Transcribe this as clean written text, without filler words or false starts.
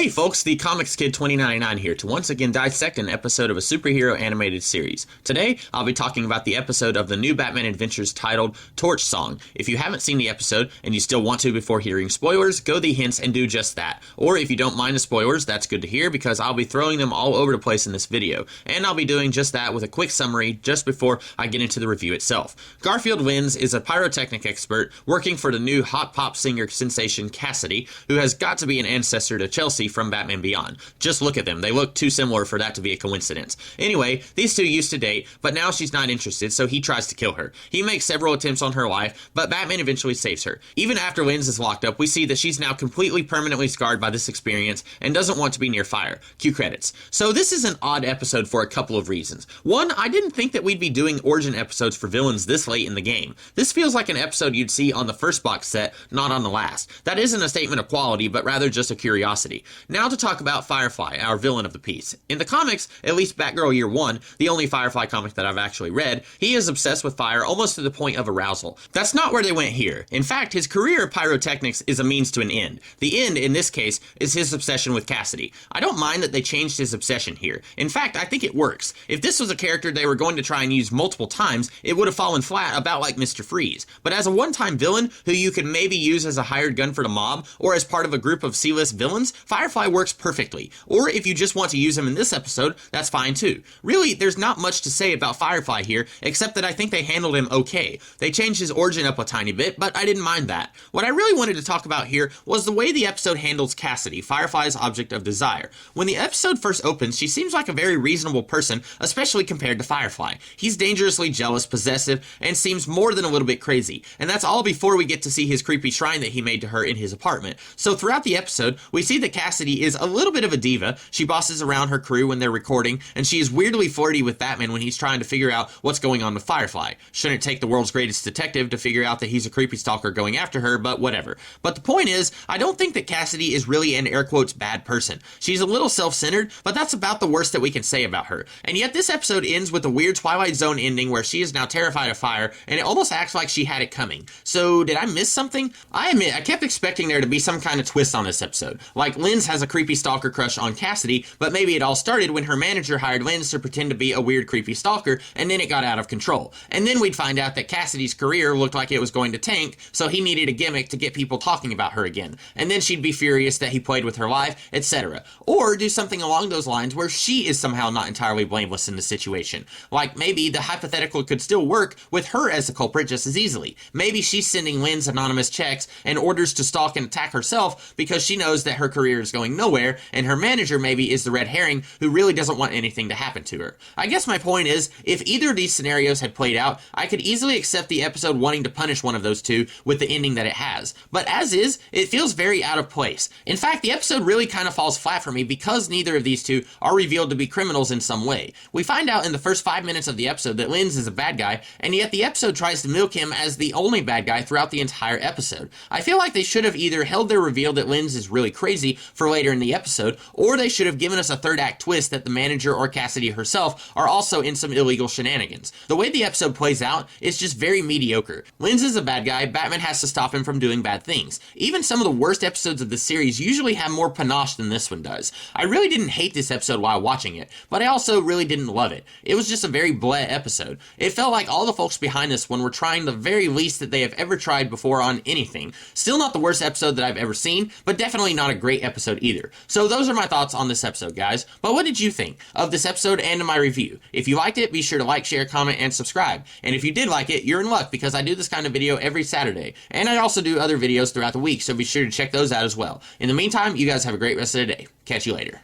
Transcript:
Hey folks, the Comics Kid 2099 here to once again dissect an episode of a superhero animated series. Today, I'll be talking about the episode of the New Batman Adventures titled Torch Song. If you haven't seen the episode and you still want to before hearing spoilers, go the hints and do just that. Or if you don't mind the spoilers, that's good to hear because I'll be throwing them all over the place in this video. And I'll be doing just that with a quick summary just before I get into the review itself. Garfield Winns is a pyrotechnic expert working for the new hot pop singer sensation Cassidy, who has got to be an ancestor to Chelsea from Batman Beyond. Just look at them. They look too similar for that to be a coincidence. Anyway, these two used to date, but now she's not interested, so he tries to kill her. He makes several attempts on her life, but Batman eventually saves her. Even after Winns is locked up, we see that she's now completely permanently scarred by this experience and doesn't want to be near fire. Cue credits. So this is an odd episode for a couple of reasons. One, I didn't think that we'd be doing origin episodes for villains this late in the game. This feels like an episode you'd see on the first box set, not on the last. That isn't a statement of quality, but rather just a curiosity. Now to talk about Firefly, our villain of the piece. In the comics, at least Batgirl Year 1, the only Firefly comic that I've actually read, he is obsessed with fire almost to the point of arousal. That's not where they went here. In fact, his career of pyrotechnics is a means to an end. The end, in this case, is his obsession with Cassidy. I don't mind that they changed his obsession here. In fact, I think it works. If this was a character they were going to try and use multiple times, it would have fallen flat about like Mr. Freeze. But as a one-time villain, who you could maybe use as a hired gun for the mob, or as part of a group of C-list villains, Firefly works perfectly. Or if you just want to use him in this episode, that's fine too. Really, there's not much to say about Firefly here, except that I think they handled him okay. They changed his origin up a tiny bit, but I didn't mind that. What I really wanted to talk about here was the way the episode handles Cassidy, Firefly's object of desire. When the episode first opens, she seems like a very reasonable person, especially compared to Firefly. He's dangerously jealous, possessive, and seems more than a little bit crazy. And that's all before we get to see his creepy shrine that he made to her in his apartment. So throughout the episode, we see that Cassidy is a little bit of a diva. She bosses around her crew when they're recording, and she is weirdly flirty with Batman when he's trying to figure out what's going on with Firefly. Shouldn't take the world's greatest detective to figure out that he's a creepy stalker going after her, but whatever. But the point is, I don't think that Cassidy is really an air quotes bad person. She's a little self-centered, but that's about the worst that we can say about her. And yet this episode ends with a weird Twilight Zone ending where she is now terrified of fire, and it almost acts like she had it coming. So did I miss something? I admit, I kept expecting there to be some kind of twist on this episode. Like Linz has a creepy stalker crush on Cassidy, but maybe it all started when her manager hired Linz to pretend to be a weird creepy stalker, and then it got out of control. And then we'd find out that Cassidy's career looked like it was going to tank, so he needed a gimmick to get people talking about her again. And then she'd be furious that he played with her life, etc. Or do something along those lines where she is somehow not entirely blameless in the situation. Like maybe the hypothetical could still work with her as the culprit just as easily. Maybe she's sending Linz anonymous checks and orders to stalk and attack herself because she knows that her career is going nowhere, and her manager maybe is the red herring who really doesn't want anything to happen to her. I guess my point is, if either of these scenarios had played out, I could easily accept the episode wanting to punish one of those two with the ending that it has. But as is, it feels very out of place. In fact, the episode really kind of falls flat for me because neither of these two are revealed to be criminals in some way. We find out in the first 5 minutes of the episode that Linz is a bad guy, and yet the episode tries to milk him as the only bad guy throughout the entire episode. I feel like they should have either held their reveal that Linz is really crazy for later in the episode, or they should have given us a third act twist that the manager or Cassidy herself are also in some illegal shenanigans. The way the episode plays out is just very mediocre. Linz is a bad guy, Batman has to stop him from doing bad things. Even some of the worst episodes of the series usually have more panache than this one does. I really didn't hate this episode while watching it, but I also really didn't love it. It was just a very bleh episode. It felt like all the folks behind this one were trying the very least that they have ever tried before on anything. Still not the worst episode that I've ever seen, but definitely not a great episode either. So those are my thoughts on this episode, guys. But what did you think of this episode and of my review? If you liked it, be sure to like, share, comment, and subscribe. And if you did like it, you're in luck because I do this kind of video every Saturday. And I also do other videos throughout the week, so be sure to check those out as well. In the meantime, you guys have a great rest of the day. Catch you later.